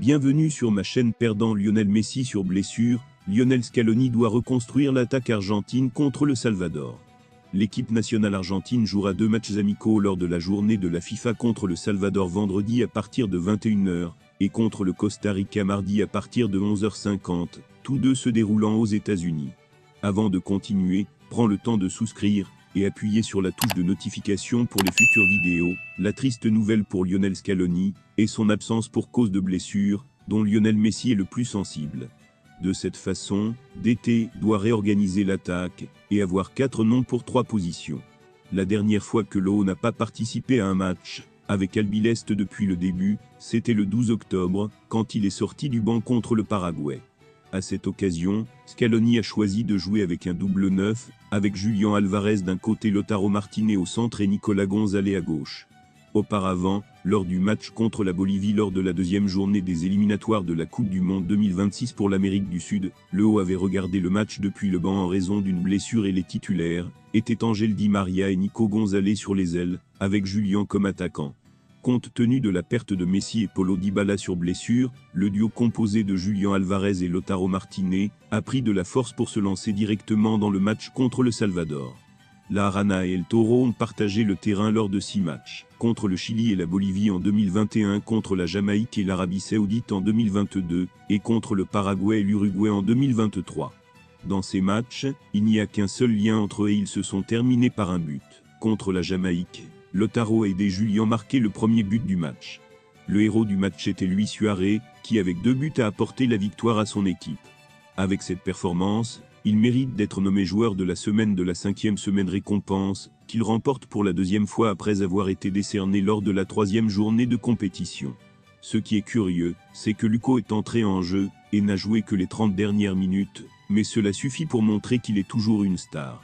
Bienvenue sur ma chaîne. Perdant Lionel Messi sur blessure, Lionel Scaloni doit reconstruire l'attaque argentine contre le Salvador. L'équipe nationale argentine jouera 2 matchs amicaux lors de la journée de la FIFA contre le Salvador vendredi à partir de 21 h et contre le Costa Rica mardi à partir de 11 h 50, tous deux se déroulant aux États-Unis. Avant de continuer, prends le temps de souscrire et appuyer sur la touche de notification pour les futures vidéos. La triste nouvelle pour Lionel Scaloni est son absence pour cause de blessure, dont Lionel Messi est le plus sensible. De cette façon, DT doit réorganiser l'attaque et avoir 4 noms pour 3 positions. La dernière fois que l'OO n'a pas participé à un match avec Albiceleste depuis le début, c'était le 12 octobre, quand il est sorti du banc contre le Paraguay. À cette occasion, Scaloni a choisi de jouer avec un double 9, avec Julián Álvarez d'un côté, Lautaro Martínez au centre et Nicolás González à gauche. Auparavant, lors du match contre la Bolivie lors de la 2e journée des éliminatoires de la Coupe du Monde 2026 pour l'Amérique du Sud, le O avait regardé le match depuis le banc en raison d'une blessure et les titulaires étaient Ángel Di María et Nico González sur les ailes, avec Julián comme attaquant. Compte tenu de la perte de Messi et Paulo Dybala sur blessure, le duo composé de Julián Álvarez et Lautaro Martínez a pris de la force pour se lancer directement dans le match contre le Salvador. La Arana et El Toro ont partagé le terrain lors de 6 matchs, contre le Chili et la Bolivie en 2021, contre la Jamaïque et l'Arabie Saoudite en 2022, et contre le Paraguay et l'Uruguay en 2023. Dans ces matchs, il n'y a qu'un seul lien entre eux et ils se sont terminés par un but. Contre la Jamaïque, Lautaro a aidé Julián marquer le premier but du match. Le héros du match était Luis Suárez, qui avec 2 buts a apporté la victoire à son équipe. Avec cette performance, il mérite d'être nommé joueur de la semaine de la 5e semaine, récompense qu'il remporte pour la 2e fois après avoir été décerné lors de la 3e journée de compétition. Ce qui est curieux, c'est que Luco est entré en jeu et n'a joué que les 30 dernières minutes, mais cela suffit pour montrer qu'il est toujours une star.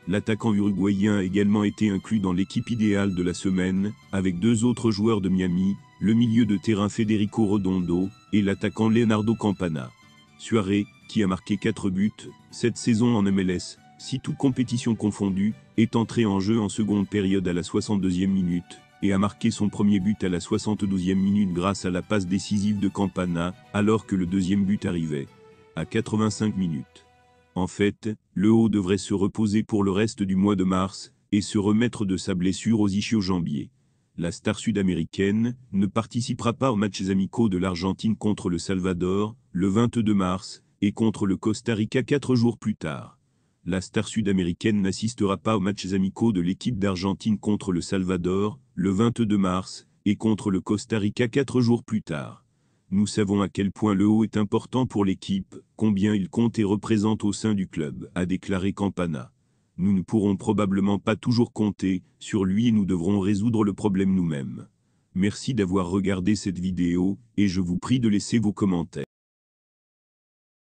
L'attaquant uruguayen a également été inclus dans l'équipe idéale de la semaine, avec 2 autres joueurs de Miami, le milieu de terrain Federico Redondo et l'attaquant Leonardo Campana. Suárez, qui a marqué 4 buts cette saison en MLS, 6 toutes compétitions confondues, est entré en jeu en seconde période à la 62e minute, et a marqué son premier but à la 72e minute grâce à la passe décisive de Campana, alors que le 2e but arrivait à 85 minutes. En fait, le O devrait se reposer pour le reste du mois de mars, et se remettre de sa blessure aux ischio-jambiers. La star sud-américaine ne participera pas aux matchs amicaux de l'Argentine contre le Salvador, le 22 mars, et contre le Costa Rica 4 jours plus tard. La star sud-américaine n'assistera pas aux matchs amicaux de l'équipe d'Argentine contre le Salvador, le 22 mars, et contre le Costa Rica 4 jours plus tard. Nous savons à quel point le O est important pour l'équipe, combien il compte et représente au sein du club, a déclaré Campana. Nous ne pourrons probablement pas toujours compter sur lui et nous devrons résoudre le problème nous-mêmes. Merci d'avoir regardé cette vidéo, et je vous prie de laisser vos commentaires.